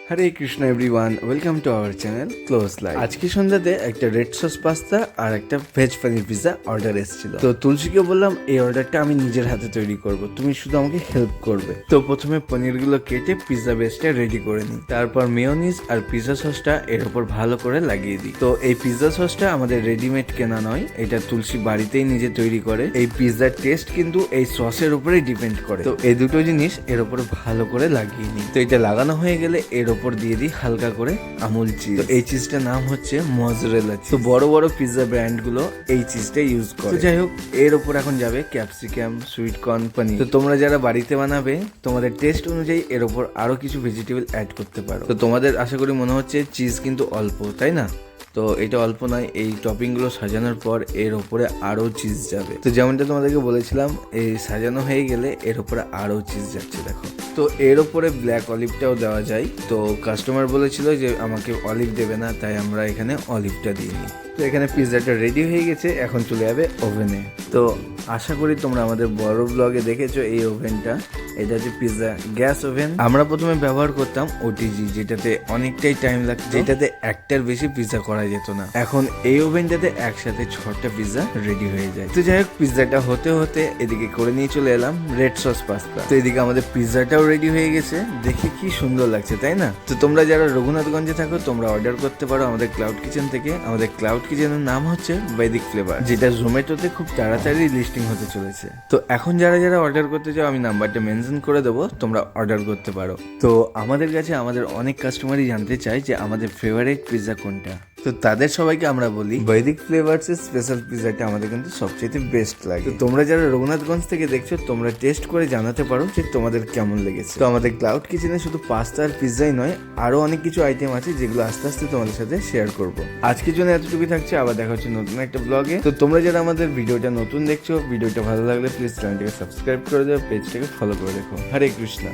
Hare Krishna everyone, welcome to our channel close life. আজকে সন্ধ্যাতে একটা red sauce pasta আর একটা veg পনির pizza order এসেছিল। তো তুলসীকে বললাম এই অর্ডারটা আমি নিজের হাতে তৈরি করব, তুমি শুধু আমাকে হেল্প করবে। তো প্রথমে পনিরগুলো কেটে পিৎজা বেসটা রেডি করে নিই, তারপর মেয়োনিজ আর পিৎজা সসটা এর উপর ভালো করে লাগিয়ে দিই। তো এই পিৎজা সসটা আমাদের রেডিমেড কেনা নয়, এটা তুলসী বাড়িতেই নিজে তৈরি করে। এই পিৎজার টেস্ট কিন্তু এই সসের উপরেই ডিপেন্ড করে। তো এই দুটো জিনিস এর উপর ভালো করে লাগিয়ে নিই। তো এটা লাগানো হয়ে গেলে এর উপর দিয়ে দিই হালকা করে আমুল চিজ। এই চিজটার নাম হচ্ছে মজরেলা চিজ। তো বড় বড় পিৎজা ব্র্যান্ড গুলো এই চিজটা ইউজ করে। তো যাই হোক, এর উপর এখন যাবে ক্যাপসিকাম, সুইট কর্ন, পনির। তো তোমরা যারা বাড়িতে বানাবে তোমাদের টেস্ট অনুযায়ী এর উপর আরো কিছু ভেজিটেবল অ্যাড করতে পারো। তো তোমাদের আশা করি মনে হচ্ছে চিজ কিন্তু অল্প, তাই না? তো এটা অল্প নয়, এই টপিং গুলো সাজানোর পর এর উপরে আরো চিজ যাবে। তো যেমনটা তোমাদেরকে বলেছিলাম, এই সাজানো হয়ে গেলে এর উপরে আরো চিজ যাচ্ছে, দেখো। তো এর উপরে ব্ল্যাক অলিভটাও দেওয়া যায়। তো কাস্টমার বলেছিল যে আমাকে অলিভ দেবে না, তাই আমরা এখানে অলিভটা দিয়ে নিই। তো এখানে পিৎজাটা রেডি হয়ে গেছে, এখন চলে যাবে ওভেনে। তো আশা করি তোমরা আমাদের বড় ব্লগে দেখেছো এই ওভেনটা। এটা হচ্ছে পিৎজা গ্যাস ওভেন। আমরা প্রথমে ব্যবহার করতাম ওটিজি, যেটাতে অনেকটাই টাইম লাগতো, যেটাতে একটার বেশি পিৎজা করা যেত না। এখন এই ওভেনটাতে একসাথে 6টা পিৎজা রেডি হয়ে যায়। তো যাই হোক, পিৎজাটা হতে হতে এদিকে করে নিয়ে চলে এলাম রেড সস পাস্তা। তো এদিকে আমাদের পিৎজাটাও রেডি হয়ে গেছে, দেখে কি সুন্দর লাগছে, তাই না? তো তোমরা যারা রঘুনাথগঞ্জে থাকো তোমরা অর্ডার করতে পারো আমাদের ক্লাউড কিচেন থেকে। আমাদের ক্লাউড কিচেনের নাম হচ্ছে বৈদিক ফ্লেভার, যেটা জোম্যাটোতে খুব তাড়াতাড়ি লিস্টিং হতে চলেছে। তো এখন যারা যারা অর্ডার করতে চাও আমি নাম্বারটা মেনশন করে দেবো, তোমরা অর্ডার করতে পারো। তো আমাদের কাছে আমাদের অনেক কাস্টমারই জানতে চায় যে আমাদের ফেভারিট পিৎজা কোনটা। তো তাদের সবাইকে আমরা বলি বৈদিক ফ্লেভার্স এর স্পেশাল পিৎজাটা আমাদের কিন্তু সবচেয়ে বেস্ট লাগে। তো তোমরা যারা রঘুনাথগঞ্জ থেকে দেখছো তোমরা টেস্ট করে জানাতে পারো যে তোমাদের কেমন লেগেছে। তো আমাদের ক্লাউড কিচেনে শুধু পাস্তা আর পিৎজাই নয়, আরো অনেক কিছু আইটেম আছে যেগুলো আস্তে আস্তে তোমাদের সাথে শেয়ার করব। আজকের জন্য এতটুকুই থাকছে, আবার দেখা হচ্ছে নতুন একটা ব্লগে। তো তোমরা যারা আমাদের ভিডিওটা নতুন দেখছো, ভিডিওটা ভালো লাগলে প্লিজ চ্যানেলটাকে সাবস্ক্রাইব করে দেবো, পেজটাকে ফলো করে দেখো। হরে কৃষ্ণ।